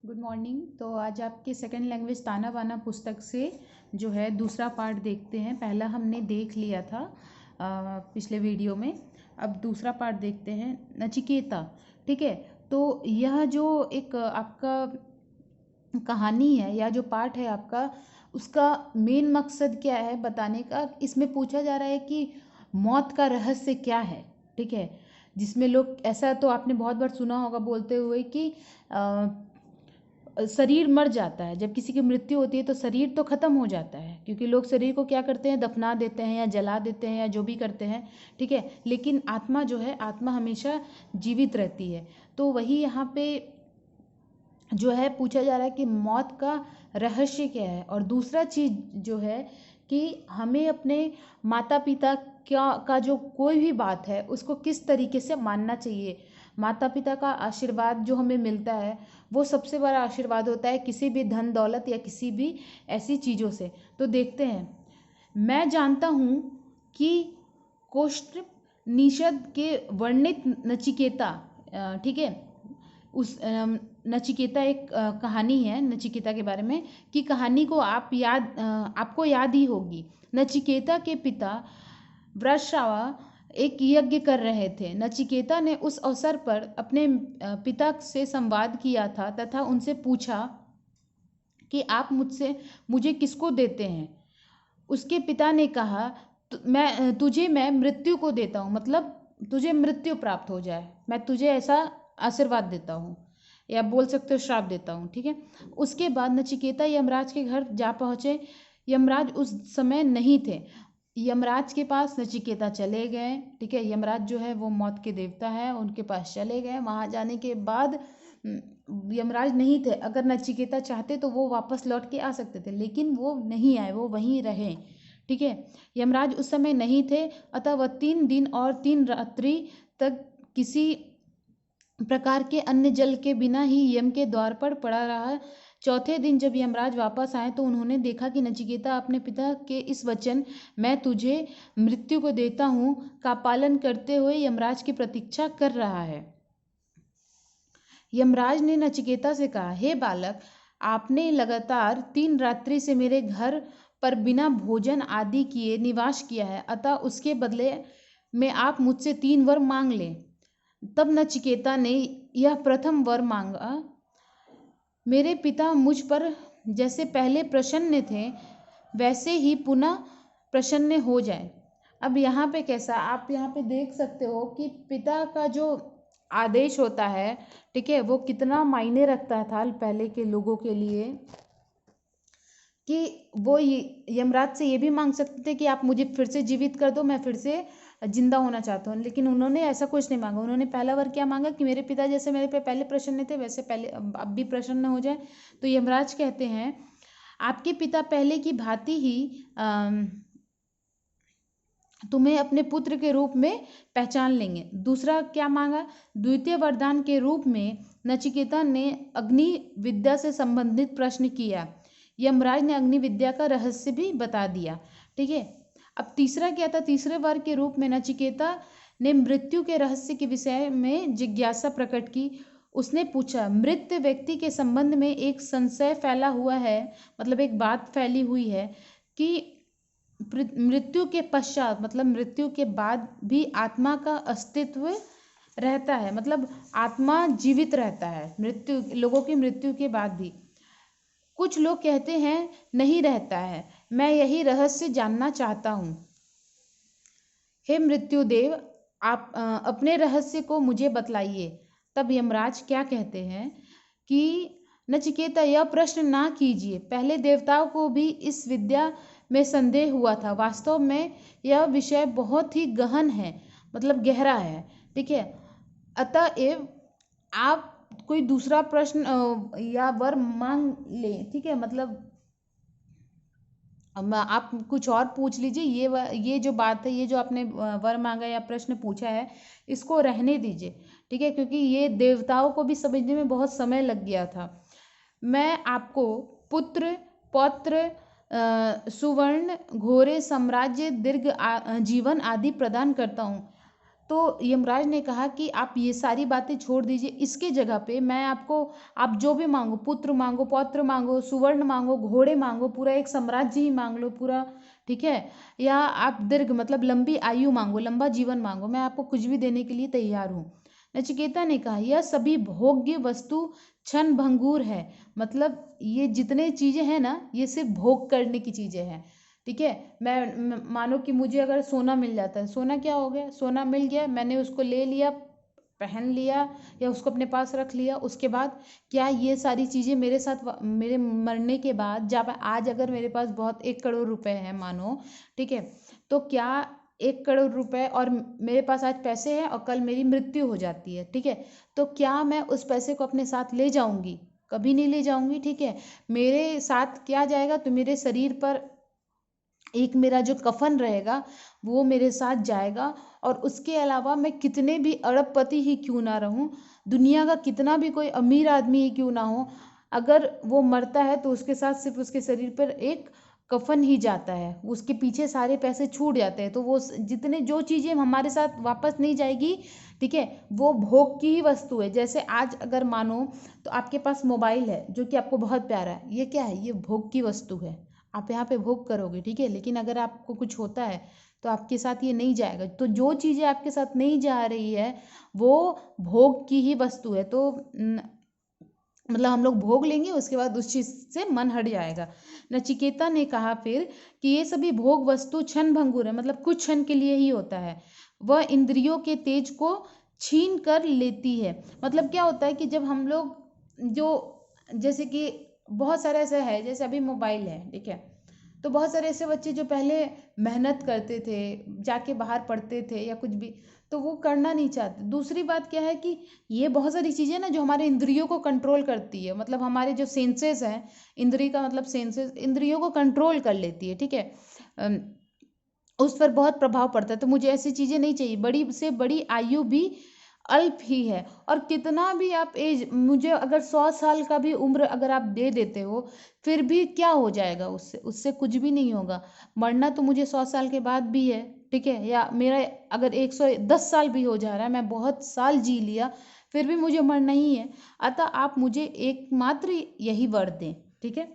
Good morning. तो आज आपके सेकंड लैंग्वेज ताना बाना पुस्तक से जो है दूसरा पार्ट देखते हैं। पहला हमने देख लिया था पिछले वीडियो में। अब दूसरा पार्ट देखते हैं, नचिकेता। ठीक है, तो यह जो एक आपका कहानी है या जो पार्ट है आपका, उसका मेन मकसद क्या है बताने का। इसमें पूछा जा रहा है कि मौत का रहस्य क्या है। ठीक है, जिसमें लोग, ऐसा तो आपने बहुत बार सुना होगा बोलते हुए कि शरीर मर जाता है। जब किसी की मृत्यु होती है तो शरीर तो ख़त्म हो जाता है, क्योंकि लोग शरीर को क्या करते हैं, दफना देते हैं या जला देते हैं या जो भी करते हैं। ठीक है, लेकिन आत्मा जो है, आत्मा हमेशा जीवित रहती है। तो वही यहाँ पे जो है पूछा जा रहा है कि मौत का रहस्य क्या है। और दूसरा चीज़ जो है कि हमें अपने माता पिता का जो कोई भी बात है उसको किस तरीके से मानना चाहिए। माता पिता का आशीर्वाद जो हमें मिलता है वो सबसे बड़ा आशीर्वाद होता है, किसी भी धन दौलत या किसी भी ऐसी चीज़ों से। तो देखते हैं, मैं जानता हूँ कि कोष्ठोपनिषद के वर्णित नचिकेता, ठीक है, उस नचिकेता एक कहानी है नचिकेता के बारे में, कि कहानी को आपको याद ही होगी। नचिकेता के पिता वृषावा एक यज्ञ कर रहे थे। नचिकेता ने उस अवसर पर अपने पिता से संवाद किया था तथा उनसे पूछा कि आप मुझे किसको देते हैं। उसके पिता ने कहा, तुझे मैं मृत्यु को देता हूँ, मतलब तुझे मृत्यु प्राप्त हो जाए, मैं तुझे ऐसा आशीर्वाद देता हूँ, या बोल सकते हो श्राप देता हूँ। ठीक है, उसके बाद नचिकेता यमराज के घर जा पहुँचे। यमराज उस समय नहीं थे। यमराज के पास नचिकेता चले गए। ठीक है, यमराज जो है वो मौत के देवता है, उनके पास चले गए। वहाँ जाने के बाद यमराज नहीं थे। अगर नचिकेता चाहते तो वो वापस लौट के आ सकते थे, लेकिन वो नहीं आए, वो वहीं रहे। ठीक है, यमराज उस समय नहीं थे, अतः वह 3 दिन और 3 रात्रि तक किसी प्रकार के अन्य जल के बिना ही यम के द्वार पर पड़ा रहा। चौथे दिन जब यमराज वापस आए तो उन्होंने देखा कि नचिकेता अपने पिता के इस वचन, मैं तुझे मृत्यु को देता हूँ, का पालन करते हुए यमराज की प्रतीक्षा कर रहा है। यमराज ने नचिकेता से कहा, हे बालक, आपने लगातार 3 रात्रि से मेरे घर पर बिना भोजन आदि किए निवास किया है, अतः उसके बदले में आप मुझसे 3 वर मांग लें। तब नचिकेता ने यह प्रथम वर मांगा, मेरे पिता मुझ पर जैसे पहले प्रसन्न थे वैसे ही पुनः प्रसन्न हो जाए। अब यहाँ पे कैसा, आप यहाँ पे देख सकते हो कि पिता का जो आदेश होता है, ठीक है, वो कितना मायने रखता था पहले के लोगों के लिए, कि वो यमराज से ये भी मांग सकते थे कि आप मुझे फिर से जीवित कर दो, मैं फिर से जिंदा होना चाहता हूँ, लेकिन उन्होंने ऐसा कुछ नहीं मांगा। उन्होंने पहला वर क्या मांगा कि मेरे पिता जैसे मेरे पे पहले प्रसन्न थे वैसे पहले अब भी प्रसन्न हो जाए। तो यमराज कहते हैं, आपके पिता पहले की भांति ही तुम्हें अपने पुत्र के रूप में पहचान लेंगे। दूसरा क्या मांगा, द्वितीय वरदान के रूप में नचिकेता ने अग्नि विद्या से संबंधित प्रश्न किया। यमराज ने अग्नि विद्या का रहस्य भी बता दिया। ठीक है, अब तीसरा क्या था, तीसरे वर के रूप में नचिकेता ने मृत्यु के रहस्य के विषय में जिज्ञासा प्रकट की। उसने पूछा, मृत व्यक्ति के संबंध में एक संशय फैला हुआ है, मतलब एक बात फैली हुई है कि मृत्यु के पश्चात, मतलब मृत्यु के बाद भी आत्मा का अस्तित्व रहता है, मतलब आत्मा जीवित रहता है लोगों की मृत्यु के बाद भी। कुछ लोग कहते हैं नहीं रहता है, मैं यही रहस्य जानना चाहता हूँ। हे मृत्युदेव, आप अपने रहस्य को मुझे बतलाइए। तब यमराज क्या कहते हैं कि नचिकेता, यह प्रश्न ना कीजिए। पहले देवताओं को भी इस विद्या में संदेह हुआ था। वास्तव में यह विषय बहुत ही गहन है, मतलब गहरा है। ठीक है, अतएव आप कोई दूसरा प्रश्न या वर मांग ले। ठीक है, मतलब आप कुछ और पूछ लीजिए। ये जो बात है, ये जो आपने वर मांगा या प्रश्न पूछा है, इसको रहने दीजिए। ठीक है, क्योंकि ये देवताओं को भी समझने में बहुत समय लग गया था। मैं आपको पुत्र, पौत्र, सुवर्ण, घोरे, साम्राज्य, दीर्घ जीवन आदि प्रदान करता हूँ। तो यमराज ने कहा कि आप ये सारी बातें छोड़ दीजिए, इसके जगह पे मैं आपको, आप जो भी मांगो, पुत्र मांगो, पौत्र मांगो, सुवर्ण मांगो, घोड़े मांगो, पूरा एक साम्राज्य ही मांग लो पूरा, ठीक है, या आप दीर्घ मतलब लंबी आयु मांगो, लंबा जीवन मांगो, मैं आपको कुछ भी देने के लिए तैयार हूँ। नचिकेता ने कहा यह सभी भोग्य वस्तु क्षण भंगुर है, मतलब ये जितने चीजें हैं ना, ये सिर्फ भोग करने की चीजें हैं, ठीक है। मानो कि मुझे अगर सोना मिल जाता है, सोना क्या हो गया, सोना मिल गया, मैंने उसको ले लिया, पहन लिया, या उसको अपने पास रख लिया, उसके बाद क्या ये सारी चीज़ें मेरे साथ मेरे मरने के बाद, जब आज अगर मेरे पास बहुत 1 करोड़ रुपए है मानो, ठीक है, तो क्या 1 करोड़ रुपए और मेरे पास आज पैसे हैं और कल मेरी मृत्यु हो जाती है, ठीक है, तो क्या मैं उस पैसे को अपने साथ ले जाऊंगी? कभी नहीं ले जाऊंगी, ठीक है। मेरे साथ क्या जाएगा, तो मेरे शरीर पर एक मेरा जो कफन रहेगा वो मेरे साथ जाएगा, और उसके अलावा मैं कितने भी अरबपति ही क्यों ना रहूं, दुनिया का कितना भी कोई अमीर आदमी ही क्यों ना हो, अगर वो मरता है तो उसके साथ सिर्फ उसके शरीर पर एक कफन ही जाता है, उसके पीछे सारे पैसे छूट जाते हैं, तो वो जितने जो चीज़ें हमारे साथ वापस नहीं जाएगी, ठीक है, वो भोग की ही वस्तु है। जैसे आज अगर मानो तो आपके पास मोबाइल है जो कि आपको बहुत प्यारा है, ये क्या है, ये भोग की वस्तु है, आप यहाँ पे भोग करोगे, ठीक है, लेकिन अगर आपको कुछ होता है तो आपके साथ ये नहीं जाएगा, तो जो चीज़ें आपके साथ नहीं जा रही है वो भोग की ही वस्तु है, तो मतलब हम लोग भोग लेंगे, उसके बाद उस चीज़ से मन हट जाएगा। नचिकेता ने कहा फिर कि ये सभी भोग वस्तु क्षण भंगुर है, मतलब कुछ क्षण के लिए ही होता है, वह इंद्रियों के तेज को छीन कर लेती है। मतलब क्या होता है कि जब हम लोग जो, जैसे कि बहुत सारे ऐसे है, जैसे अभी मोबाइल है, ठीक है, तो बहुत सारे ऐसे बच्चे जो पहले मेहनत करते थे, जाके बाहर पढ़ते थे या कुछ भी, तो वो करना नहीं चाहते। दूसरी बात क्या है कि ये बहुत सारी चीज़ें ना जो हमारे इंद्रियों को कंट्रोल करती है, मतलब हमारे जो सेंसेस हैं, इंद्रिय का मतलब सेंसेस, इंद्रियों को कंट्रोल कर लेती है, ठीक है, अम, उस पर बहुत प्रभाव पड़ता है, तो मुझे ऐसी चीज़ें नहीं चाहिए। बड़ी से बड़ी आयु भी अल्प ही है, और कितना भी आप एज, मुझे अगर 100 साल का भी उम्र अगर आप दे देते हो, फिर भी क्या हो जाएगा, उससे उससे कुछ भी नहीं होगा। मरना तो मुझे 100 साल के बाद भी है, ठीक है, या मेरा अगर 110 साल भी हो जा रहा है, मैं बहुत साल जी लिया, फिर भी मुझे मरना ही है। अतः आप मुझे एकमात्र यही वर दें, ठीक है।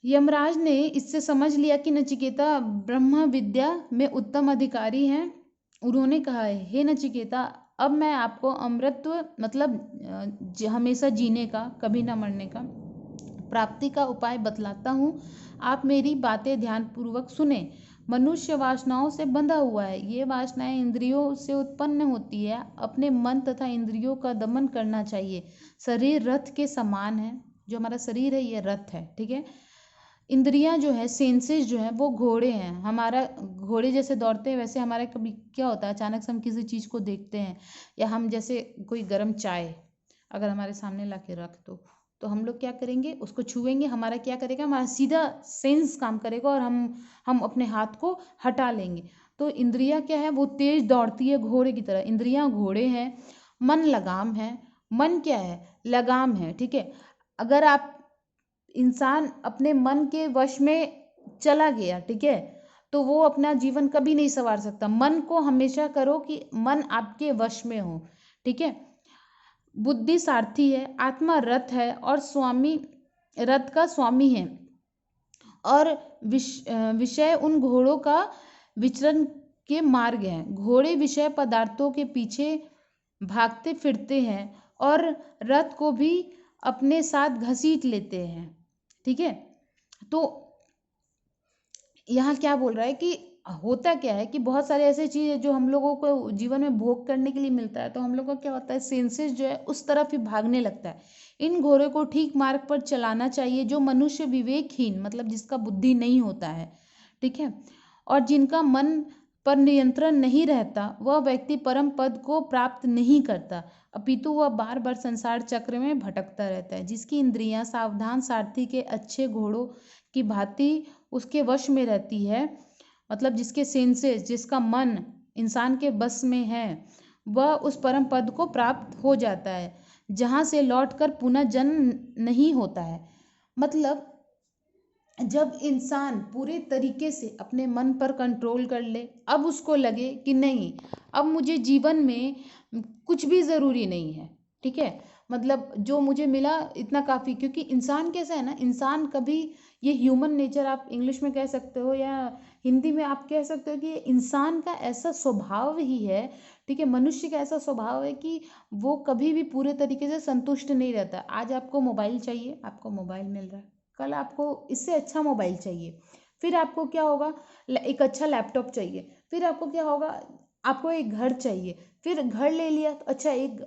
यमराज ने इससे समझ लिया कि नचिकेता ब्रह्म विद्या में उत्तम अधिकारी हैं। उन्होंने कहा है, हे नचिकेता, अब मैं आपको अमृतत्व मतलब हमेशा जीने का, कभी ना मरने का, प्राप्ति का उपाय बतलाता हूँ। आप मेरी बातें ध्यानपूर्वक सुने। मनुष्य वासनाओं से बंधा हुआ है, ये वासनाएं इंद्रियों से उत्पन्न होती है, अपने मन तथा इंद्रियों का दमन करना चाहिए। शरीर रथ के समान है, जो हमारा शरीर है ये रथ है, ठीक है। इंद्रियां जो है, सेंसेस जो है, वो घोड़े हैं, हमारा घोड़े जैसे दौड़ते हैं वैसे हमारा कभी क्या होता है, अचानक से हम किसी चीज़ को देखते हैं, या हम जैसे कोई गर्म चाय अगर हमारे सामने ला के रख दो, तो हम लोग क्या करेंगे, उसको छुएंगे, हमारा क्या करेगा, हमारा सीधा सेंस काम करेगा और हम अपने हाथ को हटा लेंगे। तो इंद्रियां क्या है, वो तेज दौड़ती है घोड़े की तरह, इंद्रियां घोड़े हैं, मन लगाम है, मन क्या है, लगाम है, ठीक है। अगर आप इंसान अपने मन के वश में चला गया, ठीक है, तो वो अपना जीवन कभी नहीं संवार सकता। मन को हमेशा करो कि मन आपके वश में हो, ठीक है। बुद्धि सारथी है, आत्मा रथ है, और स्वामी रथ का स्वामी है, और विषय उन घोड़ों का विचरण के मार्ग हैं। घोड़े विषय पदार्थों के पीछे भागते फिरते हैं, और रथ को भी अपने साथ घसीट लेते हैं, ठीक है। तो यहाँ क्या बोल रहा है कि होता क्या है कि बहुत सारे ऐसे चीज़ जो हम लोगों को जीवन में भोग करने के लिए मिलता है, तो हम लोग का क्या होता है, सेंसेस जो है उस तरफ ही भागने लगता है। इन घोड़े को ठीक मार्ग पर चलाना चाहिए, जो मनुष्य विवेकहीन मतलब जिसका बुद्धि नहीं होता है, ठीक है, और जिनका मन पर नियंत्रण नहीं रहता, वह व्यक्ति परम पद को प्राप्त नहीं करता, अपितु वह बार बार संसार चक्र में भटकता रहता है। जिसकी इंद्रियां सावधान सारथी के अच्छे घोड़ों की भांति उसके वश में रहती है, मतलब जिसके सेंसेस, जिसका मन इंसान के बस में है, वह उस परम पद को प्राप्त हो जाता है, जहाँ से लौटकर पुनः जन्म नहीं होता है। मतलब जब इंसान पूरे तरीके से अपने मन पर कंट्रोल कर ले, अब उसको लगे कि नहीं, अब मुझे जीवन में कुछ भी ज़रूरी नहीं है, ठीक है, मतलब जो मुझे मिला इतना काफ़ी। क्योंकि इंसान कैसा है ना, इंसान कभी, ये ह्यूमन नेचर आप इंग्लिश में कह सकते हो या हिंदी में आप कह सकते हो कि ये इंसान का ऐसा स्वभाव ही है, ठीक है, मनुष्य का ऐसा स्वभाव है कि वो कभी भी पूरे तरीके से संतुष्ट नहीं रहता। आज आपको मोबाइल चाहिए, आपको मोबाइल मिल रहा है, कल आपको इससे अच्छा मोबाइल चाहिए, फिर आपको क्या होगा, एक अच्छा लैपटॉप चाहिए, फिर आपको क्या होगा, आपको एक घर चाहिए, फिर घर ले लिया तो अच्छा एक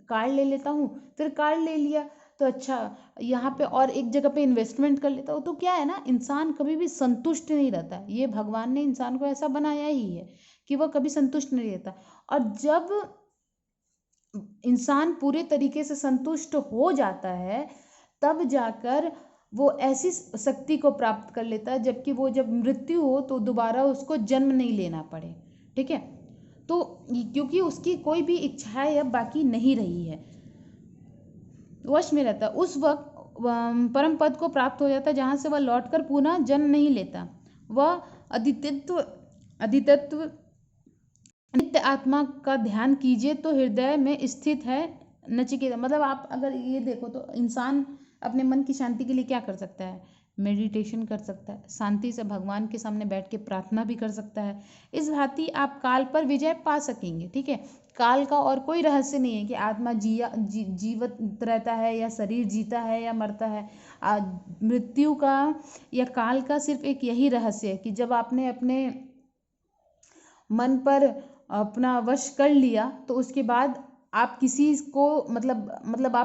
कार ले लेता हूँ, फिर कार ले लिया तो अच्छा यहाँ पे और एक जगह पे इन्वेस्टमेंट कर लेता हूँ। तो क्या है ना, इंसान कभी भी संतुष्ट नहीं रहता, ये भगवान ने इंसान को ऐसा बनाया ही है कि वह कभी संतुष्ट नहीं रहता। और जब इंसान पूरे तरीके से संतुष्ट हो जाता है, तब जाकर वो ऐसी शक्ति को प्राप्त कर लेता है, जबकि वो जब मृत्यु हो तो दोबारा उसको जन्म नहीं लेना पड़े, ठीक है। तो क्योंकि उसकी कोई भी इच्छाएं अब बाकी नहीं रही है, वश में रहता, उस वक्त परम पद को प्राप्त हो जाता है, जहाँ से वह लौटकर पुनः जन्म नहीं लेता। वह अदितित्व अदितत्व नित्य आत्मा का ध्यान कीजिए तो हृदय में स्थित है नचिकेता। मतलब आप अगर ये देखो तो इंसान अपने मन की शांति के लिए क्या कर सकता है, मेडिटेशन कर सकता है, शांति से भगवान के सामने बैठ के प्रार्थना भी कर सकता है। इस भांति आप काल पर विजय पा सकेंगे, ठीक है। काल का और कोई रहस्य नहीं है कि आत्मा जीवित रहता है या शरीर जीता है या मरता है। मृत्यु का या काल का सिर्फ एक यही रहस्य है कि जब आपने अपने मन पर अपना वश कर लिया तो उसके बाद आप किसी को मतलब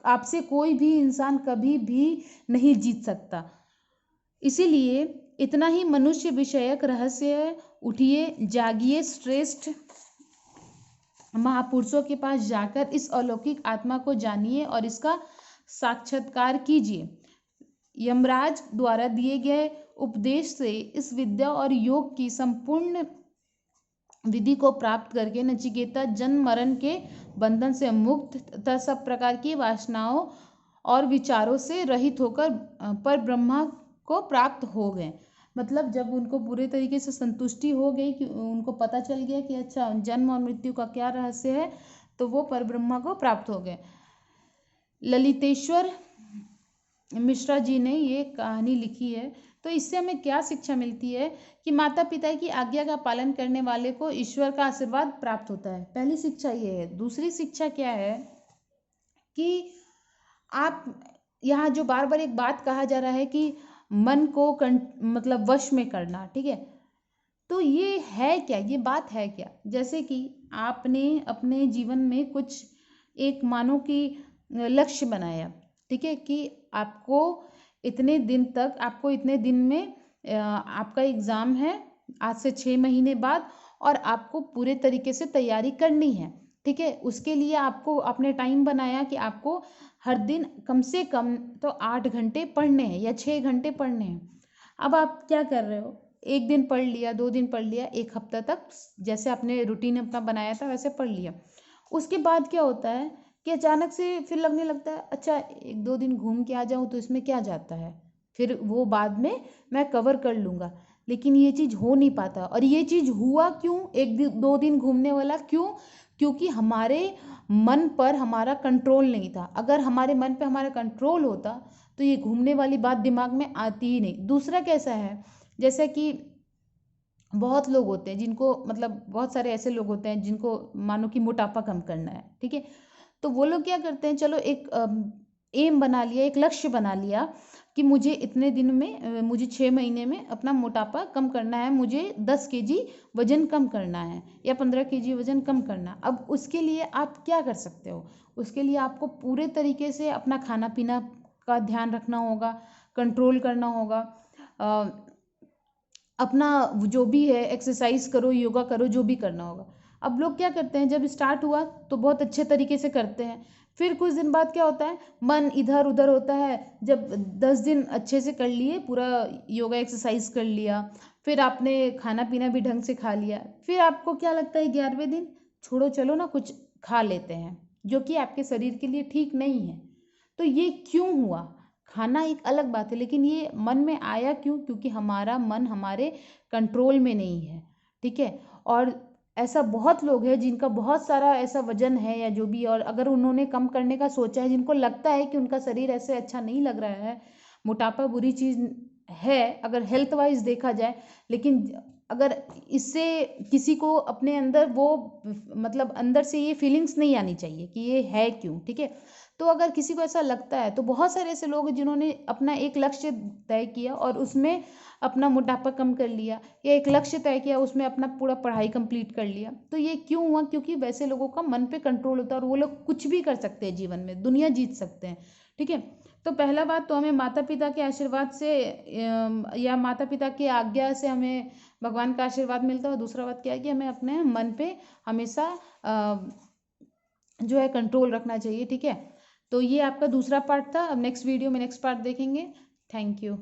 आपसे कोई भी इंसान कभी भी नहीं जीत सकता। इसीलिए इतना ही मनुष्य विषयक रहस्य, उठिए जागिए, श्रेष्ठ महापुरुषों के पास जाकर इस अलौकिक आत्मा को जानिए और इसका साक्षात्कार कीजिए। यमराज द्वारा दिए गए उपदेश से इस विद्या और योग की संपूर्ण विधि को प्राप्त करके नचिकेता जन्म मरण के बंधन से मुक्त तथा सब प्रकार की वासनाओं और विचारों से रहित होकर पर ब्रह्मा को प्राप्त हो गए। मतलब जब उनको पूरे तरीके से संतुष्टि हो गई कि उनको पता चल गया कि अच्छा जन्म और मृत्यु का क्या रहस्य है, तो वो पर ब्रह्मा को प्राप्त हो गए। ललितेश्वर मिश्रा जी ने ये कहानी लिखी है। तो इससे हमें क्या शिक्षा मिलती है कि माता पिता की आज्ञा का पालन करने वाले को ईश्वर का आशीर्वाद प्राप्त होता है। पहली शिक्षा ये है। दूसरी शिक्षा क्या है कि आप यहाँ जो बार बार एक बात कहा जा रहा है कि मन को मतलब वश में करना, ठीक है, तो ये है क्या, ये बात है क्या। जैसे कि आपने अपने जीवन में कुछ एक मानो कि लक्ष्य बनाया, ठीक है, कि आपको इतने दिन तक, आपको इतने दिन में आपका एग्ज़ाम है आज से 6 महीने बाद, और आपको पूरे तरीके से तैयारी करनी है, ठीक है। उसके लिए आपको आपने टाइम बनाया कि आपको हर दिन कम से कम तो 8 घंटे पढ़ने हैं या 6 घंटे पढ़ने हैं। अब आप क्या कर रहे हो, एक दिन पढ़ लिया, 2 दिन पढ़ लिया, एक हफ्ता तक जैसे आपने रूटीन अपना बनाया था वैसे पढ़ लिया। उसके बाद क्या होता है कि अचानक से फिर लगने लगता है अच्छा 1-2 दिन घूम के आ जाऊँ तो इसमें क्या जाता है, फिर वो बाद में मैं कवर कर लूँगा। लेकिन ये चीज़ हो नहीं पाता। और ये चीज़ हुआ क्यों, 1-2 दिन घूमने वाला क्यों? क्योंकि हमारे मन पर हमारा कंट्रोल नहीं था। अगर हमारे मन पे हमारा कंट्रोल होता तो ये घूमने वाली बात दिमाग में आती ही नहीं। दूसरा कैसा है, जैसे कि बहुत लोग होते हैं जिनको, मतलब बहुत सारे ऐसे लोग होते हैं जिनको मानो कि मोटापा कम करना है, ठीक है, तो वो लोग क्या करते हैं, चलो एक एम बना लिया, एक लक्ष्य बना लिया कि मुझे इतने दिन में मुझे 6 महीने में अपना मोटापा कम करना है, मुझे 10 kg वजन कम करना है या 15 kg वजन कम करना। अब उसके लिए आप क्या कर सकते हो, उसके लिए आपको पूरे तरीके से अपना खाना पीना का ध्यान रखना होगा, कंट्रोल करना होगा, अपना जो भी है एक्सरसाइज करो, योगा करो, जो भी करना होगा। अब लोग क्या करते हैं, जब स्टार्ट हुआ तो बहुत अच्छे तरीके से करते हैं, फिर कुछ दिन बाद क्या होता है, मन इधर उधर होता है। जब 10 दिन अच्छे से कर लिए, पूरा योगा एक्सरसाइज कर लिया, फिर आपने खाना पीना भी ढंग से खा लिया, फिर आपको क्या लगता है 11वें दिन छोड़ो चलो ना कुछ खा लेते हैं, जो कि आपके शरीर के लिए ठीक नहीं है। तो ये क्यों हुआ, खाना एक अलग बात है, लेकिन ये मन में आया क्यों? क्योंकि हमारा मन हमारे कंट्रोल में नहीं है, ठीक है। और ऐसा बहुत लोग हैं जिनका बहुत सारा ऐसा वजन है या जो भी, और अगर उन्होंने कम करने का सोचा है, जिनको लगता है कि उनका शरीर ऐसे अच्छा नहीं लग रहा है, मोटापा बुरी चीज़ है अगर हेल्थ वाइज देखा जाए, लेकिन अगर इससे किसी को अपने अंदर वो मतलब अंदर से ये फीलिंग्स नहीं आनी चाहिए कि ये है क्यों, ठीक है। तो अगर किसी को ऐसा लगता है, तो बहुत सारे ऐसे लोग हैं जिन्होंने अपना एक लक्ष्य तय किया और उसमें अपना मोटापा कम कर लिया, या एक लक्ष्य तय किया उसमें अपना पूरा पढ़ाई कंप्लीट कर लिया। तो ये क्यों हुआ? क्योंकि वैसे लोगों का मन पे कंट्रोल होता है और वो लोग कुछ भी कर सकते हैं जीवन में, दुनिया जीत सकते हैं, ठीक है। तो पहला बात तो हमें माता पिता के आशीर्वाद से या माता पिता की आज्ञा से हमें भगवान का आशीर्वाद मिलता है, और दूसरा बात क्या है कि हमें अपने मन पे हमेशा जो है कंट्रोल रखना चाहिए, ठीक है। तो ये आपका दूसरा पार्ट था। अब नेक्स्ट वीडियो में नेक्स्ट पार्ट देखेंगे। Thank you.